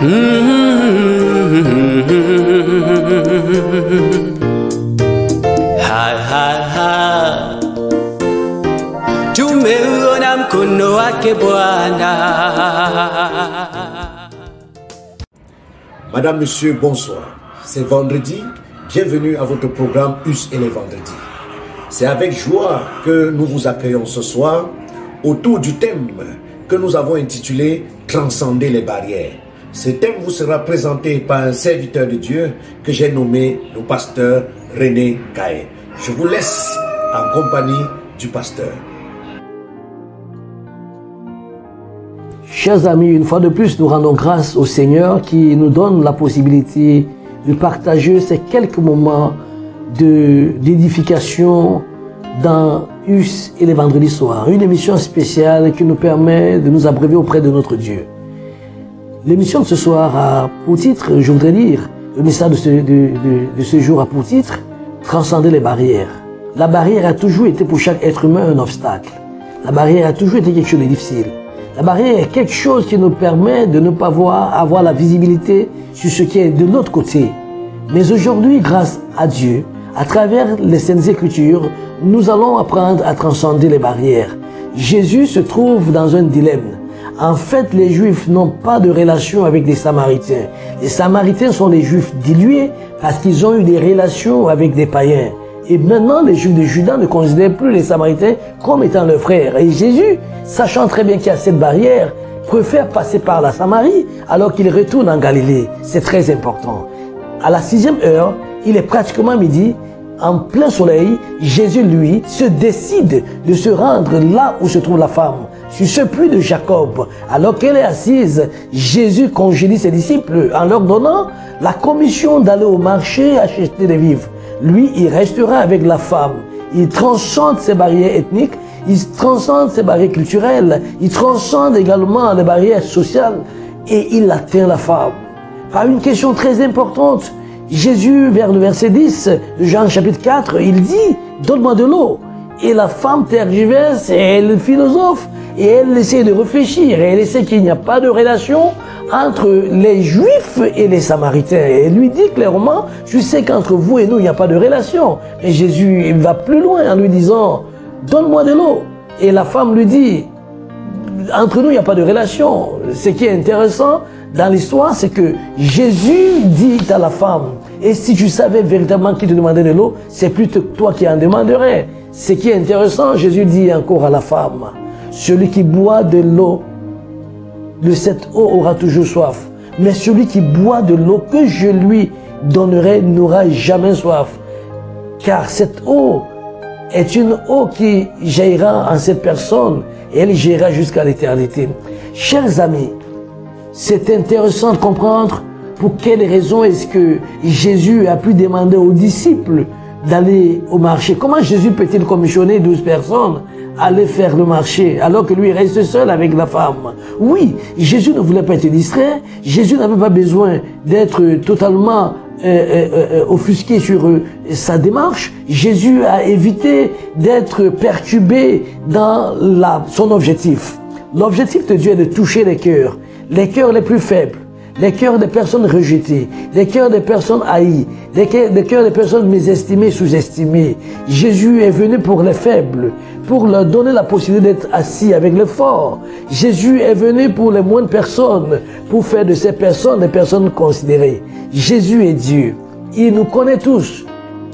Tumeona mkono wake Bwana. Madame, Monsieur, bonsoir. C'est vendredi. Bienvenue à votre programme US et les vendredis. C'est avec joie que nous vous accueillons ce soir autour du thème que nous avons intitulé « Transcender les barrières ». Ce thème vous sera présenté par un serviteur de Dieu que j'ai nommé le pasteur René Kaé. Je vous laisse en compagnie du pasteur. Chers amis, une fois de plus, nous rendons grâce au Seigneur qui nous donne la possibilité de partager ces quelques moments d'édification dans US et les vendredis soirs. Une émission spéciale qui nous permet de nous abreuver auprès de notre Dieu. L'émission de ce soir a pour titre, je voudrais lire le message de ce jour a pour titre « Transcender les barrières ». La barrière a toujours été pour chaque être humain un obstacle. La barrière a toujours été quelque chose de difficile. La barrière est quelque chose qui nous permet de ne pas avoir la visibilité sur ce qui est de l'autre côté. Mais aujourd'hui, grâce à Dieu, à travers les Saintes Écritures, nous allons apprendre à transcender les barrières. Jésus se trouve dans un dilemme. En fait, les Juifs n'ont pas de relation avec les Samaritains. Les Samaritains sont des Juifs dilués parce qu'ils ont eu des relations avec des païens. Et maintenant, les Juifs de Juda ne considèrent plus les Samaritains comme étant leurs frères. Et Jésus, sachant très bien qu'il y a cette barrière, préfère passer par la Samarie alors qu'il retourne en Galilée. C'est très important. À la 6e heure, il est pratiquement midi. En plein soleil, Jésus, lui, se décide de se rendre là où se trouve la femme, sur ce puits de Jacob. Alors qu'elle est assise, Jésus congédie ses disciples en leur donnant la commission d'aller au marché acheter des vivres. Lui, il restera avec la femme. Il transcende ses barrières ethniques, il transcende ses barrières culturelles, il transcende également les barrières sociales et il atteint la femme. Par une question très importante, Jésus, vers le verset 10 de Jean chapitre 4, il dit « Donne-moi de l'eau ». Et la femme tergiverse et elle philosophe et elle essaie de réfléchir et elle sait qu'il n'y a pas de relation entre les Juifs et les Samaritains. Et elle lui dit clairement « Je sais qu'entre vous et nous, il n'y a pas de relation ». Mais Jésus il va plus loin en lui disant « Donne-moi de l'eau ». Et la femme lui dit « Entre nous, il n'y a pas de relation ». Ce qui est intéressant dans l'histoire, c'est que Jésus dit à la femme « Et si tu savais véritablement qui te demandait de l'eau, c'est plutôt toi qui en demanderais ». Ce qui est intéressant, Jésus dit encore à la femme « Celui qui boit de l'eau, de cette eau aura toujours soif. Mais celui qui boit de l'eau que je lui donnerai n'aura jamais soif. Car cette eau est une eau qui jaillira en cette personne et elle jaillira jusqu'à l'éternité. » Chers amis, c'est intéressant de comprendre pour quelles raisons est-ce que Jésus a pu demander aux disciples d'aller au marché. Comment Jésus peut-il commissionner 12 personnes à aller faire le marché alors que lui reste seul avec la femme? Oui, Jésus ne voulait pas être distrait. Jésus n'avait pas besoin d'être totalement offusqué sur sa démarche. Jésus a évité d'être perturbé dans son objectif. L'objectif de Dieu est de toucher les cœurs les plus faibles, les cœurs des personnes rejetées, les cœurs des personnes haïes, les cœurs des personnes mésestimées, sous-estimées. Jésus est venu pour les faibles, pour leur donner la possibilité d'être assis avec les forts. Jésus est venu pour les moindres personnes, pour faire de ces personnes des personnes considérées. Jésus est Dieu. Il nous connaît tous,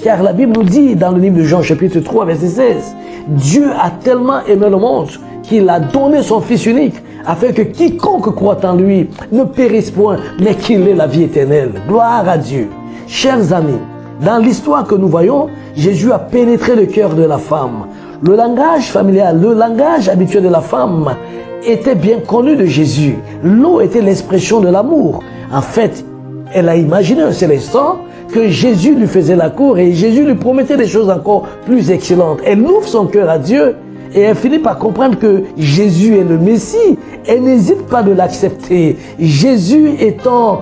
car la Bible nous dit dans le livre de Jean chapitre 3, verset 16, « Dieu a tellement aimé le monde qu'il a donné son Fils unique, afin que quiconque croit en lui ne périsse point, mais qu'il ait la vie éternelle. » Gloire à Dieu. Chers amis, dans l'histoire que nous voyons, Jésus a pénétré le cœur de la femme. Le langage familial, le langage habituel de la femme était bien connu de Jésus. L'eau était l'expression de l'amour. En fait, elle a imaginé un seul instant que Jésus lui faisait la cour et Jésus lui promettait des choses encore plus excellentes. Elle ouvre son cœur à Dieu et elle finit par comprendre que Jésus est le Messie. Elle n'hésite pas de l'accepter. Jésus étant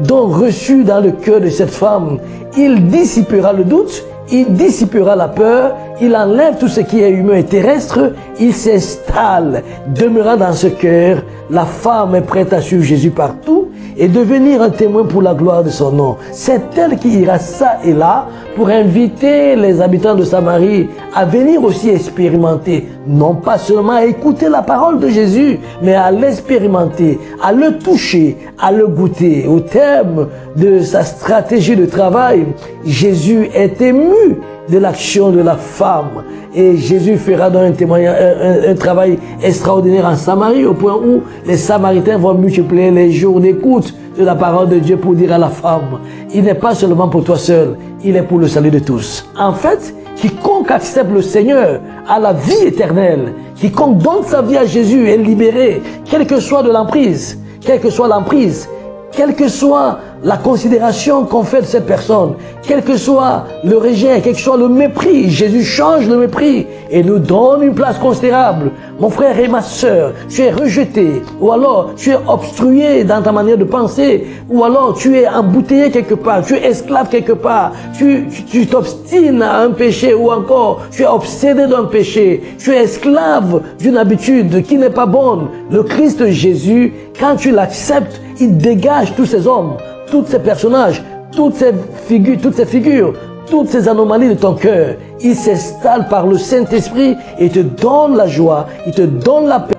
donc reçu dans le cœur de cette femme, il dissipera le doute, il dissipera la peur, il enlève tout ce qui est humain et terrestre, il s'installe, demeurant dans ce cœur. La femme est prête à suivre Jésus partout et devenir un témoin pour la gloire de son nom. C'est elle qui ira ça et là pour inviter les habitants de Samarie à venir aussi expérimenter, non pas seulement à écouter la parole de Jésus, mais à l'expérimenter, à le toucher, à le goûter. Au terme de sa stratégie de travail, Jésus est ému de l'action de la femme. Et Jésus fera donc un travail extraordinaire en Samarie, au point où les Samaritains vont multiplier les jours d'écoute de la parole de Dieu pour dire à la femme, il n'est pas seulement pour toi seul, il est pour le salut de tous. En fait, quiconque accepte le Seigneur a la vie éternelle. Quiconque donne sa vie à Jésus est libéré, quelle que soit de l'emprise, quelle que soit l'emprise, quelle que soit la considération qu'on fait de cette personne, quel que soit le rejet, quel que soit le mépris, Jésus change le mépris et nous donne une place considérable. Mon frère et ma sœur, tu es rejeté, ou alors tu es obstrué dans ta manière de penser, ou alors tu es embouteillé quelque part, tu es esclave quelque part, tu t'obstines à un péché, ou encore tu es obsédé d'un péché, tu es esclave d'une habitude qui n'est pas bonne. Le Christ Jésus, quand tu l'acceptes, il dégage tous ces hommes, tous ces personnages, toutes ces figures, toutes ces anomalies de ton cœur. Il s'installe par le Saint-Esprit et te donne la joie, il te donne la paix.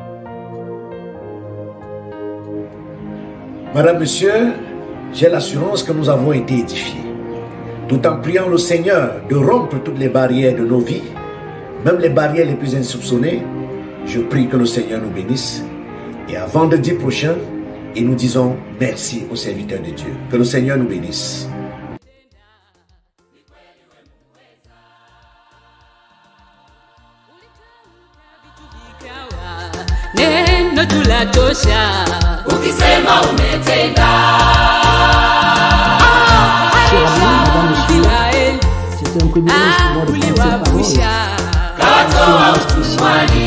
Madame, Monsieur, j'ai l'assurance que nous avons été édifiés. Tout en priant le Seigneur de rompre toutes les barrières de nos vies, même les barrières les plus insoupçonnées, je prie que le Seigneur nous bénisse. Et à vendredi prochain, et nous disons merci aux serviteurs de Dieu. Que le Seigneur nous bénisse. Neno tulatosha, ukisema umetenda. C'est un privilège pour moi de prendre cette parole. Kawatoa utumwani.